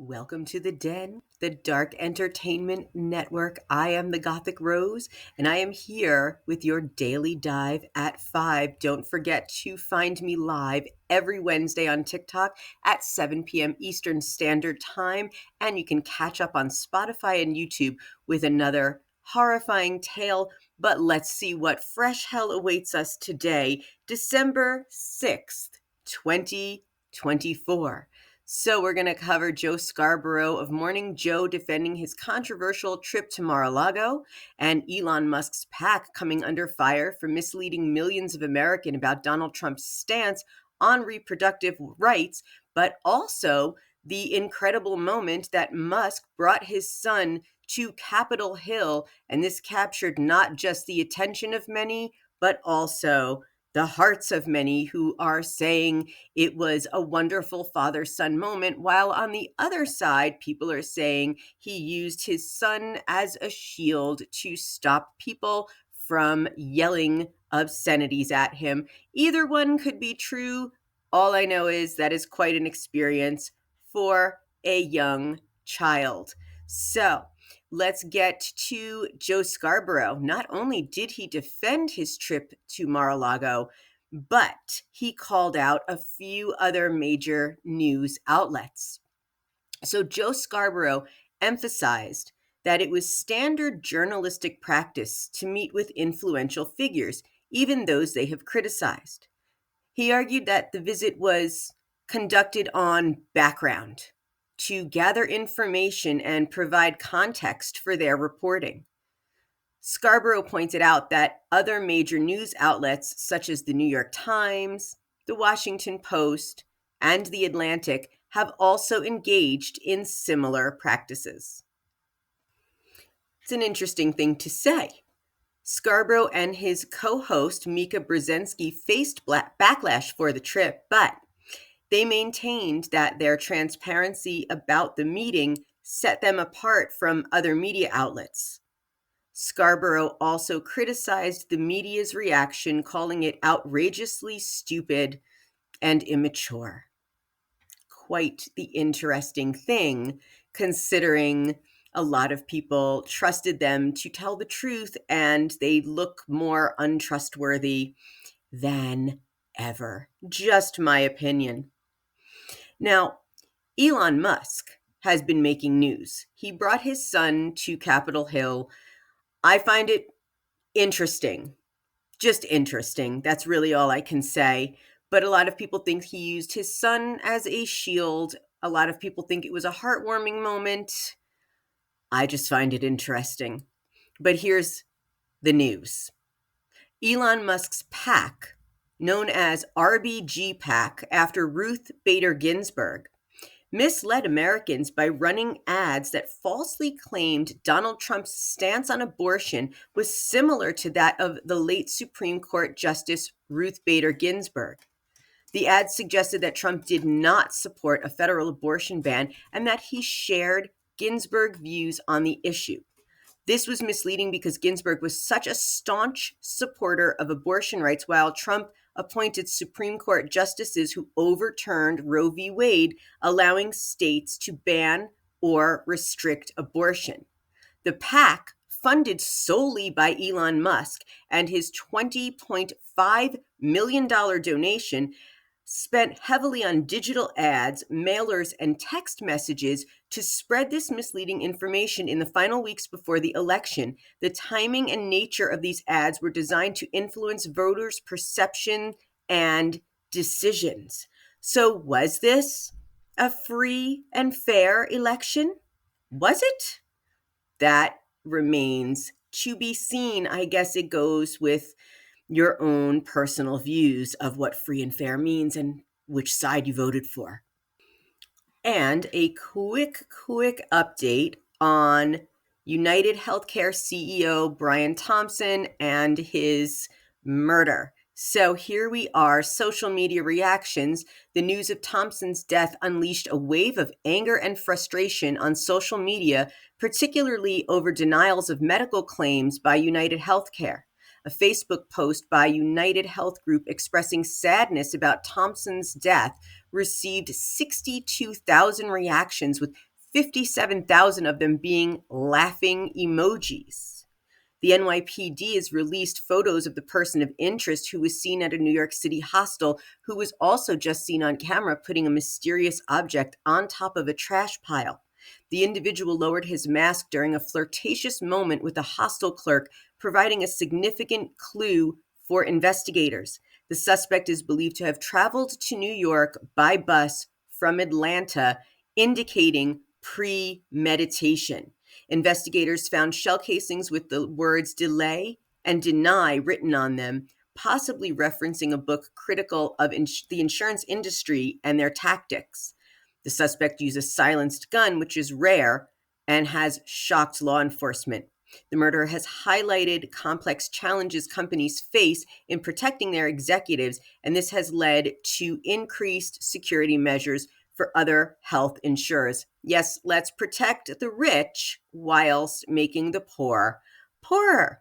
Welcome to the Den, the Dark Entertainment Network. I am the Gothic Rose, and I am here with your daily dive at 5. Don't forget to find me live every Wednesday on TikTok at 7 p.m. Eastern Standard Time, and you can catch up on Spotify and YouTube with another horrifying tale. But let's see what fresh hell awaits us today, December 6th, 2024. So we're going to cover Joe Scarborough of Morning Joe defending his controversial trip to Mar-a-Lago, and Elon Musk's PAC coming under fire for misleading millions of Americans about Donald Trump's stance on reproductive rights, but also the incredible moment that Musk brought his son to Capitol Hill, and this captured not just the attention of many, but also the hearts of many who are saying it was a wonderful father-son moment, while on the other side, people are saying he used his son as a shield to stop people from yelling obscenities at him. Either one could be true. All I know is that is quite an experience for a young child. So let's get to Joe Scarborough. Not only did he defend his trip to Mar-a-Lago, but he called out a few other major news outlets. So Joe Scarborough emphasized that it was standard journalistic practice to meet with influential figures, even those they have criticized. He argued that the visit was conducted on background to gather information and provide context for their reporting. Scarborough pointed out that other major news outlets, such as the New York Times, the Washington Post, and the Atlantic, have also engaged in similar practices. It's an interesting thing to say. Scarborough and his co-host, Mika Brzezinski, faced backlash for the trip, but they maintained that their transparency about the meeting set them apart from other media outlets. Scarborough also criticized the media's reaction, calling it outrageously stupid and immature. Quite the interesting thing, considering a lot of people trusted them to tell the truth, and they look more untrustworthy than ever. Just my opinion. Now, Elon Musk has been making news. He brought his son to Capitol Hill. I find it interesting, just interesting. That's really all I can say. But a lot of people think he used his son as a shield. A lot of people think it was a heartwarming moment. I just find it interesting. But here's the news. Elon Musk's PAC, known as RBG PAC after Ruth Bader Ginsburg, misled Americans by running ads that falsely claimed Donald Trump's stance on abortion was similar to that of the late Supreme Court Justice Ruth Bader Ginsburg. The ads suggested that Trump did not support a federal abortion ban and that he shared Ginsburg views on the issue. This was misleading because Ginsburg was such a staunch supporter of abortion rights, while Trump appointed Supreme Court justices who overturned Roe v. Wade, allowing states to ban or restrict abortion. The PAC, funded solely by Elon Musk and his $20.5 million donation, spent heavily on digital ads, mailers, and text messages to spread this misleading information in the final weeks before the election. The timing and nature of these ads were designed to influence voters' perception and decisions. So was this a free and fair election? Was it? That remains to be seen. I guess it goes with your own personal views of what free and fair means and which side you voted for. And a quick update on United Healthcare CEO Brian Thompson and his murder. So here we are, social media reactions. The news of Thompson's death unleashed a wave of anger and frustration on social media, particularly over denials of medical claims by United Healthcare. A Facebook post by United Health Group expressing sadness about Thompson's death received 62,000 reactions, with 57,000 of them being laughing emojis. The NYPD has released photos of the person of interest who was seen at a New York City hostel, who was also just seen on camera putting a mysterious object on top of a trash pile. The individual lowered his mask during a flirtatious moment with a hostel clerk, providing a significant clue for investigators. The suspect is believed to have traveled to New York by bus from Atlanta, indicating premeditation. Investigators found shell casings with the words delay and deny written on them, possibly referencing a book critical of the insurance industry and their tactics. The suspect used a silenced gun, which is rare, and has shocked law enforcement. The murder has highlighted complex challenges companies face in protecting their executives, and this has led to increased security measures for other health insurers. Yes, let's protect the rich whilst making the poor poorer.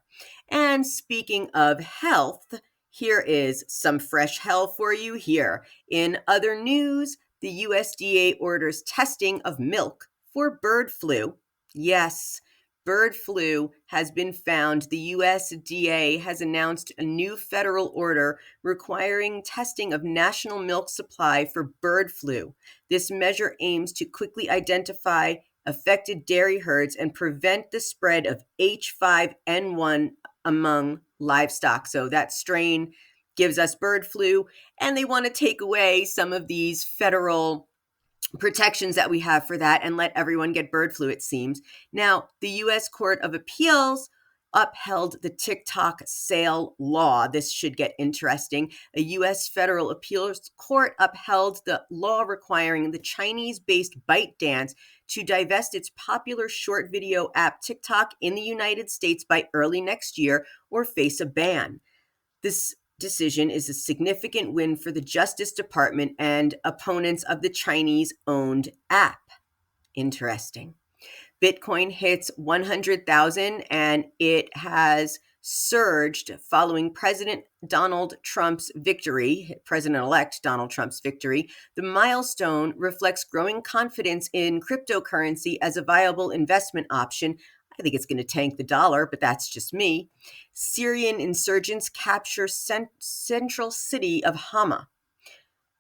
And speaking of health, here is some fresh hell for you here. In other news, the USDA orders testing of milk for bird flu. Yes, bird flu has been found. The USDA has announced a new federal order requiring testing of national milk supply for bird flu. This measure aims to quickly identify affected dairy herds and prevent the spread of H5N1 among livestock. So that strain gives us bird flu, and they want to take away some of these federal protections that we have for that and let everyone get bird flu, it seems. Now, the U.S. Court of Appeals upheld the TikTok sale law. This should get interesting. A U.S. federal appeals court upheld the law requiring the Chinese-based ByteDance to divest its popular short video app TikTok in the United States by early next year or face a ban. This decision is a significant win for the Justice Department and opponents of the Chinese-owned app. Interesting. Bitcoin hits 100,000 and it has surged following President-elect Donald Trump's victory. The milestone reflects growing confidence in cryptocurrency as a viable investment option. I think it's going to tank the dollar, but that's just me. Syrian insurgents capture central city of Hama.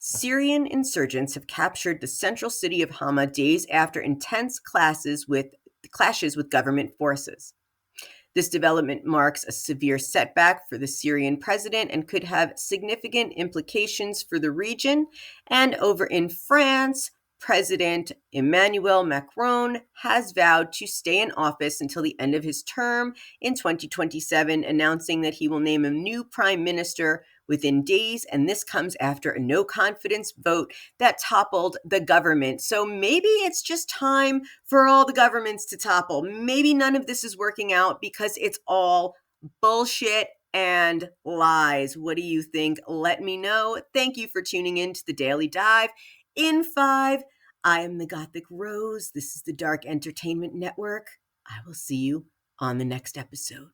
Syrian insurgents have captured the central city of Hama days after intense clashes with government forces. This development marks a severe setback for the Syrian president and could have significant implications for the region. And over in France, President Emmanuel Macron has vowed to stay in office until the end of his term in 2027, announcing that he will name a new prime minister within days, and this comes after a no-confidence vote that toppled the government. So maybe it's just time for all the governments to topple. Maybe none of this is working out because it's all bullshit and lies. What do you think? Let me know. Thank you for tuning in to the Daily Dive. In 5, I am the Gothic Rose. This is the Dark Entertainment Network. I will see you on the next episode.